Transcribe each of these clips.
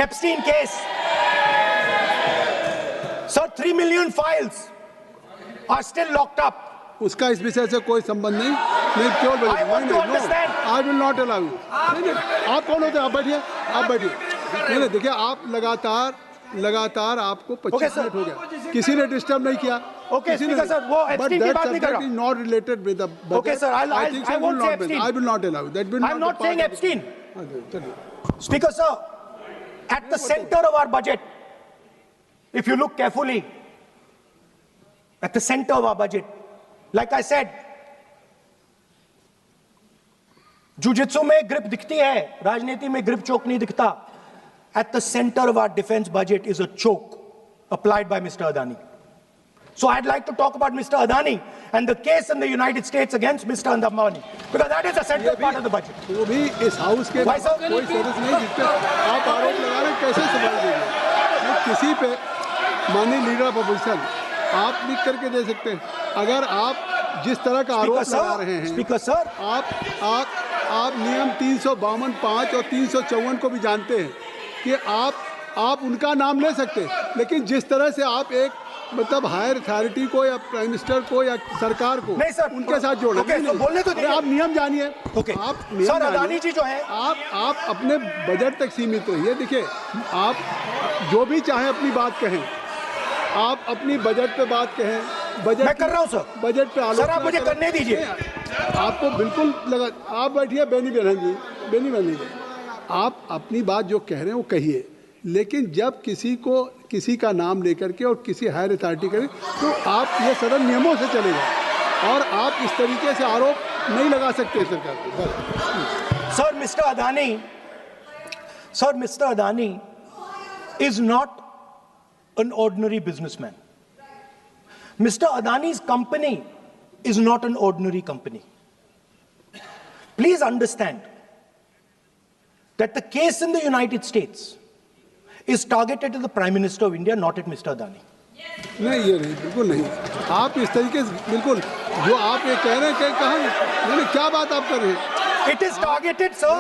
Epstein case. Sir, 3 million files are still locked up. उसका इस विषय से कोई संबंध नहीं। नहीं क्यों बोल? I want to understand. I will not allow you. आप कौन होते हैं? आप बैठिए, आप बैठिए। नहीं देखिए, आप लगातार आपको 25 मिनट हो गया, किसी ने डिस्टर्ब नहीं किया। Okay, Speaker sir, वो Epstein की बात नहीं कर रहा। But that subject is not related with the budget. Okay sir, I won't say Epstein. I will not allow you. That will not. I'm not saying Epstein. चलिए। Speaker sir, at the center of our budget, if you look carefully, at the center of our budget, like I said, jujitsu में grip दिखती है, राजनीति में grip choke नहीं दिखता. At the center of our defense budget is a choke applied by Mr. Adani. So I'd like to talk about Mr. Adani and the case in the United States against Mr. Ambani, because that is a central part of the budget. वो भी इस house के Why, sir? कोई सदस्य नहीं जिस पे आप आरोप लगा रहे हैं, कैसे सवाल देंगे? किसी पे माननीय लीडर ऑफ अपोजिशन आप लिख करके दे सकते हैं। अगर आप जिस तरह का आरोप लगा रहे हैं, स्पीकर सर, आप नियम 352(5) और 354 को भी जानते हैं कि आप उनका नाम ले सकते, लेकिन जिस तरह से आप एक मतलब हायर अथॉरिटी को या प्राइम मिनिस्टर को या सरकार को नहीं सर, उनके साथ जोड़ तो बोलने तो आप नियम जानिए। आप नियम सर, अदानी जी जो है, आप अपने बजट तक सीमित रहिए। देखिए, आप जो भी चाहें अपनी बात कहें, आप अपनी बजट पे बात कहें। बजट मैं कर रहा हूं सर, बजट पे सर आप मुझे करने दीजिए। आपको बिल्कुल लगा, आप बैठिए बेनी बहन जी, आप अपनी बात जो कह रहे हैं वो कहिए, लेकिन जब किसी का नाम लेकर के और किसी हायर अथॉरिटी करें तो आप ये सदन नियमों से चलेगा और आप इस तरीके से आरोप नहीं लगा सकते सरकार को। Sir, Mr. Adani is not an ordinary businessman. Mr. Adani's company is not an ordinary company. Please understand that the case in the United States is targeted at the Prime Minister of India, not at Mr. Adani. नहीं, ये नहीं, बिल्कुल नहीं। आप इस तरीके से बिल्कुल जो आप ये कह रहे हैं, कहाँ क्या बात आप कर रहे हैं? It is targeted, sir,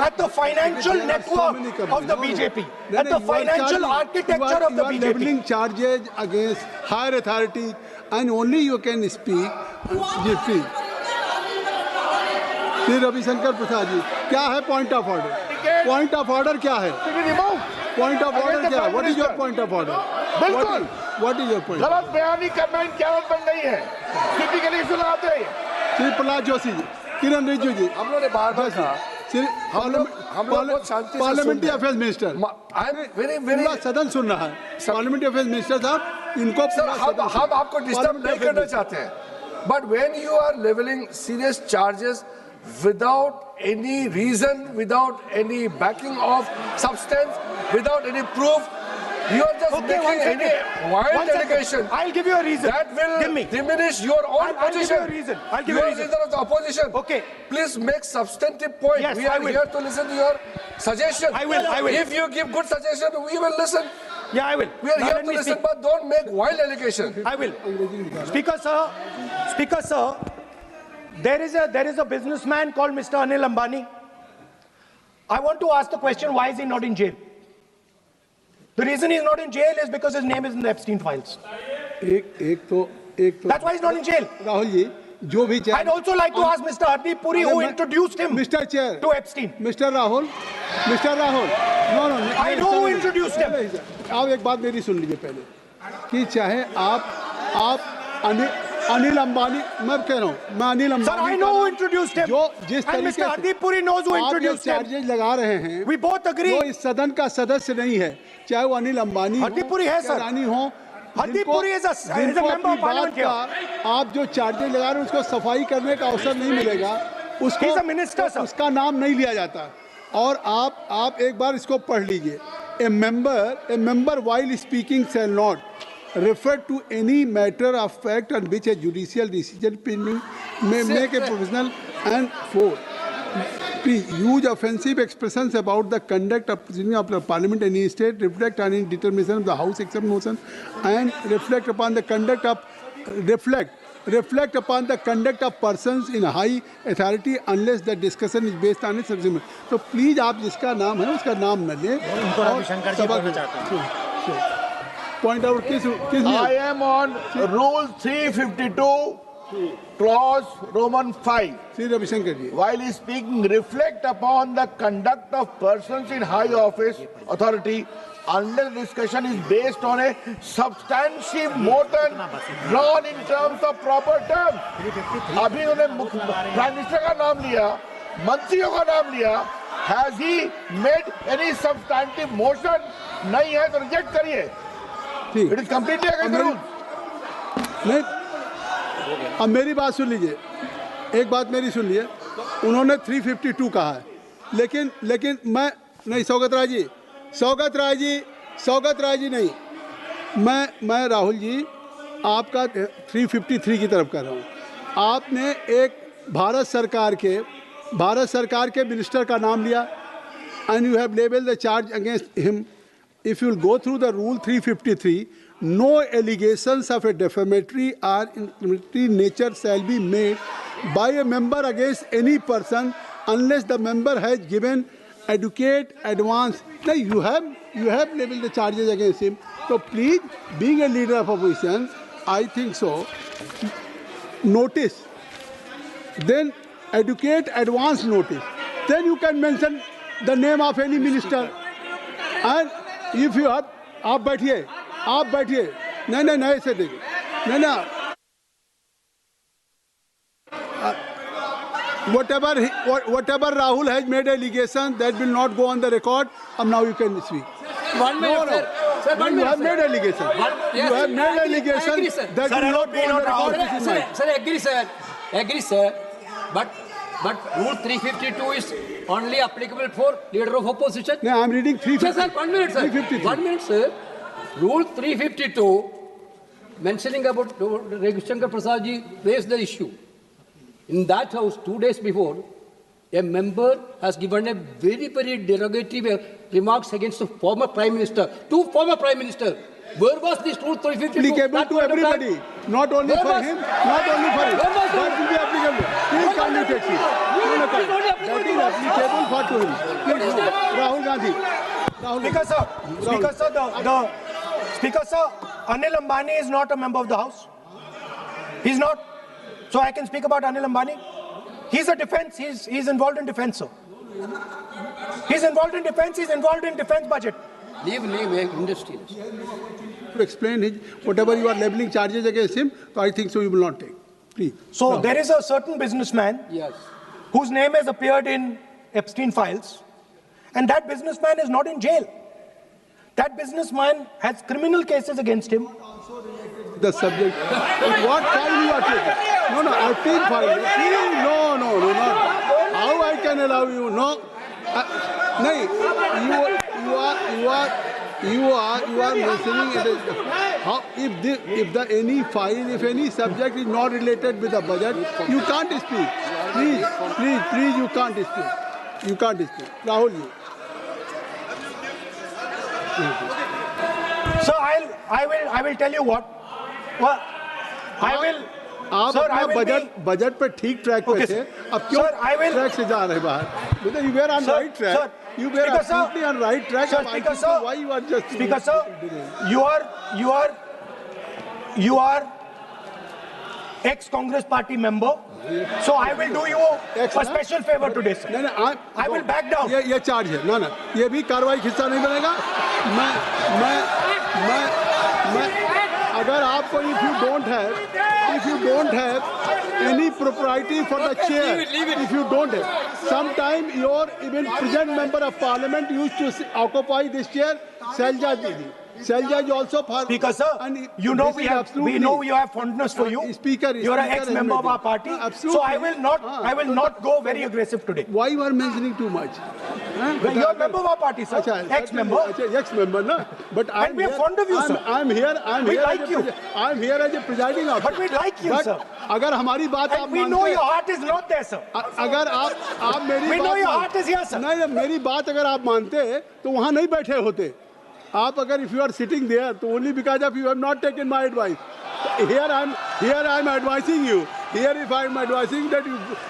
at the financial network of the BJP, at the financial architecture of the BJP. You are leveling charges against higher authority, and only you can speak. Shri Ravishankar Prasad ji, क्या है point of order? Point of order क्या है? Point of order क्या है? What is your point of order? बिल्कुल, what is your point? गलत बयानी करना इनकी आदत बन गई है, टिपिकली सुनाते हैं। श्री प्रहलाद जोशी जी, किरण रिजिजू जी, हम लोगों ने बार-बार कहा, हम लोग बहुत शांति से parliamentary affairs minister, I am very सदन सुन रहा है। पार्लियामेंट्री अफेयर्स मिनिस्टर साहब, इनको हम आपको डिस्टर्ब नहीं करना चाहते हैं, but when you are levelling serious charges without any reason, without any backing of substance, without any proof, you are just making any wild allegation. I'll give you a reason. That will diminish your own position. I'll give you a reason. I'll give you a reason. You are leader of the opposition. Okay. Please make substantive point. Yes, we are here to listen to your suggestion. I will. If you give good suggestion, we will listen. Yeah, I will. We are here to listen, but don't make wild allegation. I will. Speaker sir, there is a businessman called Mr. Anil Ambani. I want to ask the question, why is he not in jail? The reason he's not in jail is because his name is in the Epstein files. एक तो That's why he's not in jail. Rahul ji, जो भी I'd also like to ask Mr. Hardeep Puri, who introduced him Mr. Chair to Epstein. Mr. Rahul, no, I know who introduced him. आप एक बात मेरी सुन लीजिए पहले, कि चाहे आप अनिल अंबानी, मैं कह रहा हूँ, मैं Anil Ambani, Sir, I know who introduced him. जो जिस and तरीके Mr. Hardeep Puri knows who introduced him. Charges लगा रहे हैं, We both agree. वो इस सदन का सदस्य नहीं है, चाहे वो अनिल अंबानी Hardeep Puri है सर, रानी हो, Hardeep Puri is a member of parliament here. आप जो चार्जेज लगा रहे हैं उसको सफाई करने का अवसर नहीं मिलेगा, उसको He's a minister, sir. उसका नाम नहीं लिया जाता। और आप एक बार इसको पढ़ लीजिए, a member while speaking shall not refer to any matter of fact on which a judicial decision pending may make a professional and for use offensive expressions about the conduct of the parliament in any state, reflect on any determination of the house except motion, and reflect upon the conduct reflect upon the conduct of persons in high authority unless the discussion is based on its subject. तो please आप जिसका नाम है उसका नाम न लें और पॉइंट आउट किस I am on Rule 352, Clause Roman 5. Shri Ravishankar ji While speaking, reflect upon the conduct of persons in high office, authority, unless discussion is based on a substantive motion drawn in terms of proper terms. अभी उन्होंने prime minister का नाम लिया, मंत्रियों का नाम लिया. Has he made any substantive motion? नहीं है तो रिजेक्ट करिए. ठीक It is completely against the rules. नहीं, अब मेरी बात सुन लीजिए, एक बात मेरी सुन लीजिए. उन्होंने 352 कहा है, लेकिन मैं नहीं, सौगत राय जी नहीं, मैं राहुल जी आपका 353 की तरफ कर रहा हूँ. आपने एक भारत सरकार के मिनिस्टर का नाम लिया and you have labeled the charge against him. If you will go through the rule 353, no allegations of a defamatory or incriminatory nature shall be made by a member against any person unless the member has given adequate advance. Now you have labeled the charges against him. So please, being a leader of opposition, I think so. Notice, then adequate advance notice. Then you can mention the name of any minister. And if you have, आप बैठिए, नहीं ऐसे देखिए, नहीं. Whatever Rahul has made allegation, that will not go on the record. And now you can speak. 1 minute, sir. Sir, 1 You minute, have sir. made allegation. Yes, You have sir. made I allegation agree, sir. that Sir, will not go on the record. This is mine. Sir, agree, sir. But Rule 352 is only applicable for leader of opposition. No, I'm reading 350. Sir, 1 minute, sir. 353. 1 minute, sir. Rule 352, mentioning about Ravi Shankar Prasad ji raised the issue. In that house, 2 days before, a member has given a very, very derogatory remarks against the former Prime Minister. 2 former Prime Ministers. Where was this Rule 352? Applicable to everybody, not only Where for was- him, not only for him. Where was- That will be applicable. Please come to taxi. That is applicable for to him. Please, Rahul Gandhi. Speaker sir, Anil Ambani is not a member of the House. He's not. So I can speak about Anil Ambani. He's a defense. He's involved in defense, sir. He's involved in defense. He's involved in defense budget. Leave industry. To explain his, whatever you are labeling charges against him, so I think so you will not take. Please. So there is a certain businessman Yes. whose name has appeared in Epstein files, and that businessman is not in jail. That businessman has criminal cases against him. The subject. What file you are taking? No, Epstein file. No, not. How I can allow you? No. No, you are mentioning it. How if any subject is not related with the budget, you can't speak. Please, you can't speak. You can't speak. Rahul ji. So I will tell you what. Well, I will. आप Sir, I अपना will be- budget पे ठीक track पे Okay, थे, sir. अब क्यों Sir, I will- track से जा रहे बाहर? Because you were on Sir, right track. sir, You were Speaker, sir. absolutely on right track. Sir, and I Speaker, think so sir. why you are just Speaker sir, you are ex-Congress party member. So I will do you a special favor today, sir. नहीं, I will back down. ये charge है ना, ये भी कार्रवाई का हिस्सा नहीं बनेगा. मैं अगर आपको if you don't have any propriety for the chair, if you don't have, sometime your even present member of parliament used to occupy this chair, Selja Didi. Selja is also for Speaker sir, and you know this we is have absolutely- have fondness for you. Speaker, you are an Speaker ex-member of has our party. absolutely. So I will not go very aggressive today. Why you are mentioning too much? Well, you are a member of our party, sir. अच्छा, Ex-member. अच्छा, ex-member ना. But And we are fond of you, sir. I'm here. We like you. I'm here as a presiding officer. But we like you, But sir. अगर हमारी बात आप And we मानते know हैं- your heart is not there, sir. अगर आप मेरी We बात know your मान- heart is here, sir. नहीं, मेरी बात अगर आप मानते तो वहाँ नहीं बैठे होते. आप अगर if you are sitting there, तो only because of you have not taken my advice. Here I'm advising you. Here, if I'm advising that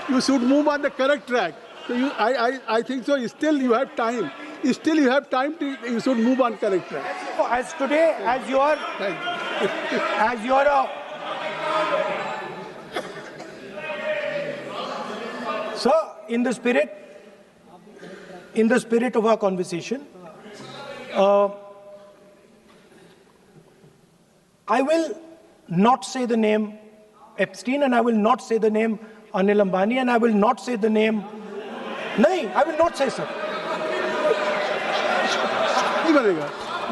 you should move on the correct track. So I think so. Still you have time. Still you have time to. You should move on correct track. As today, as you are, as you are sir, in the spirit of our conversation, I will not say the name Epstein, and I will not say the name Anil Ambani, and I will not say the name. No, I will not say, sir.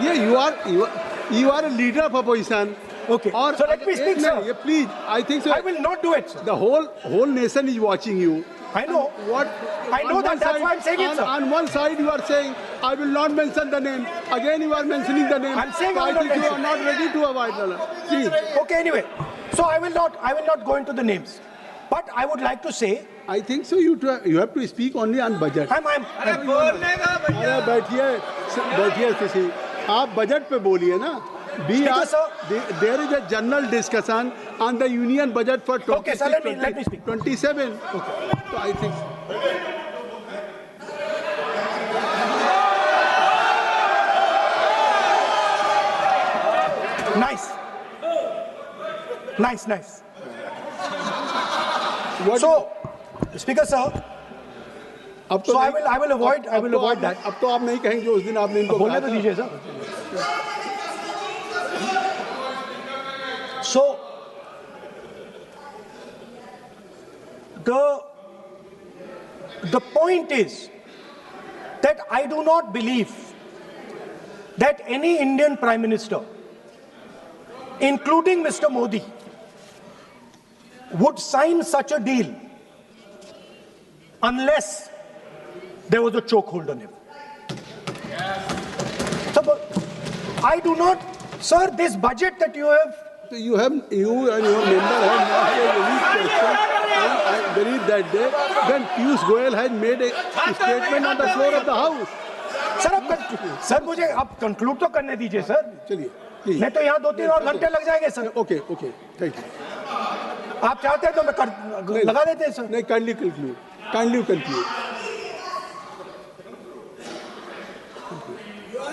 Yeah, you are a leader of opposition. Okay. So let me speak, sir. Yeah, please, I think so. I will not do it, sir. The whole nation is watching you. I know. I know that. That's why I'm saying it, sir. On one side, you are saying, I will not mention the name. Again, you are mentioning the name. I'm saying so I will not think you are mention. not ready to avoid the name. Please. Okay. Anyway, so I will not go into the names, but I would like to say. I think so. You have to speak only on budget. I'm अरे बैठिए किसी आप budget पे बोलिए ना there is a general discussion on the union budget for 26, Okay, sir, let me speak. 27. Okay. So I think Nice. So, Speaker sir, so I will avoid that. अब तो आप नहीं कहेंगे उस दिन आपने इनको बोलने तो दीजिए sir. So, the point is that I do not believe that any Indian Prime Minister, including Mr. Modi, would sign such a deal unless there was a chokehold on him. So, I do not, sir, this budget that you have. You and your member have not made any question. I believe that day when Piyush Goyal has made a statement on the floor of the house. Sir मुझे अब conclude तो करने दीजिए sir. चलिए. नहीं तो यहाँ 2-3 और घंटे लग जाएंगे सर. Okay, thank you. आप चाहते हैं तो मैं लगा देते हैं सर. नहीं, kindly conclude.